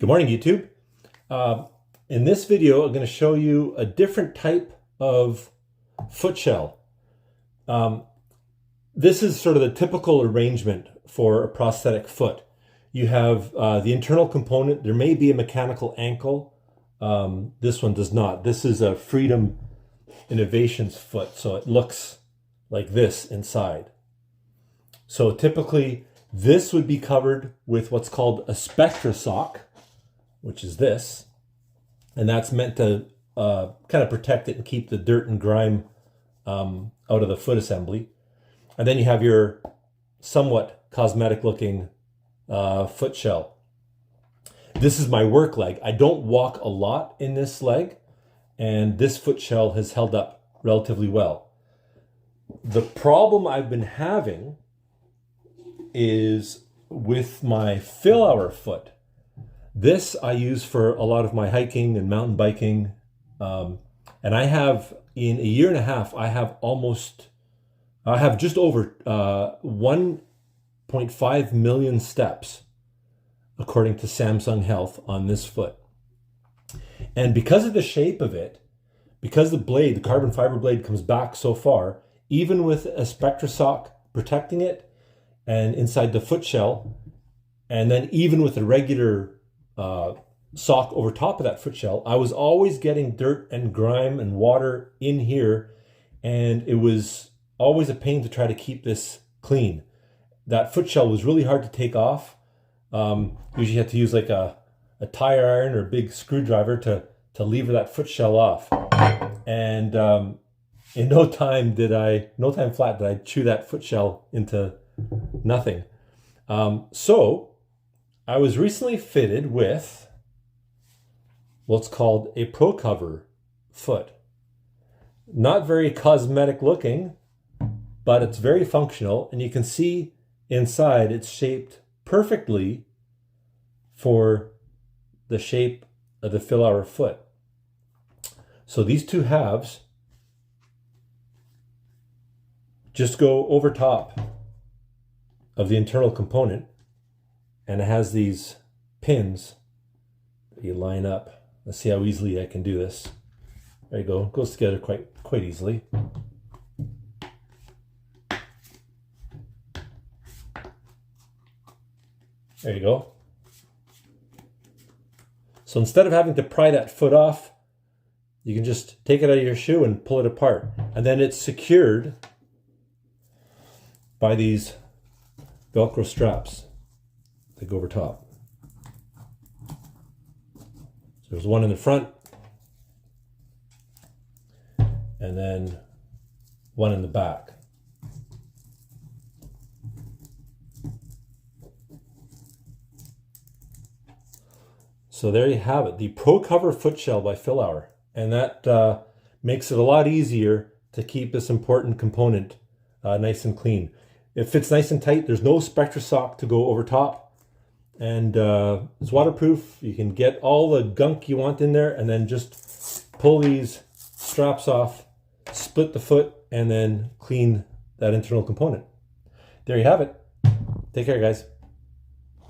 Good morning, YouTube. In this video, I'm going to show you a different type of footshell. This is sort of the typical arrangement for a prosthetic foot. You have the internal component. There may be a mechanical ankle. This one does not. This is a Freedom Innovations foot, so it looks like this inside. So typically, this would be covered with what's called a Spectra sock, which is this, and that's meant to kind of protect it and keep the dirt and grime out of the foot assembly. And then you have your somewhat cosmetic looking foot shell. This is my work leg. I don't walk a lot in this leg, and this foot shell has held up relatively well. The problem I've been having is with my Fillauer foot. This I use for a lot of my hiking and mountain biking. And I have, in a year and a half, I have just over 1.5 million steps, according to Samsung Health, on this foot. And because of the shape of it, because the blade, the carbon fiber blade, comes back so far, even with a Spectra sock protecting it and inside the foot shell, and then even with a regular sock over top of that foot shell, I was always getting dirt and grime and water in here, and it was always a pain to try to keep this clean. That foot shell was really hard to take off. Usually you had to use like a tire iron or a big screwdriver to lever that foot shell off. And in no time flat did I chew that foot shell into nothing. So I was recently fitted with what's called a ProCover foot. Not very cosmetic looking, but it's very functional, and you can see inside it's shaped perfectly for the shape of the Fillauer foot. So these two halves just go over top of the internal component, and it has these pins that you line up. Let's see how easily I can do this. There you go. It goes together quite easily. There you go. So instead of having to pry that foot off, you can just take it out of your shoe and pull it apart. And then it's secured by these Velcro straps that go over top. So there's one in the front, and then one in the back. So there you have it, the ProCover footshell by Fillauer. And that makes it a lot easier to keep this important component nice and clean. It fits nice and tight. There's no Spectra sock to go over top. And it's waterproof. You can get all the gunk you want in there, and then just pull these straps off, split the foot, and then clean that internal component. There you have it. Take care, guys.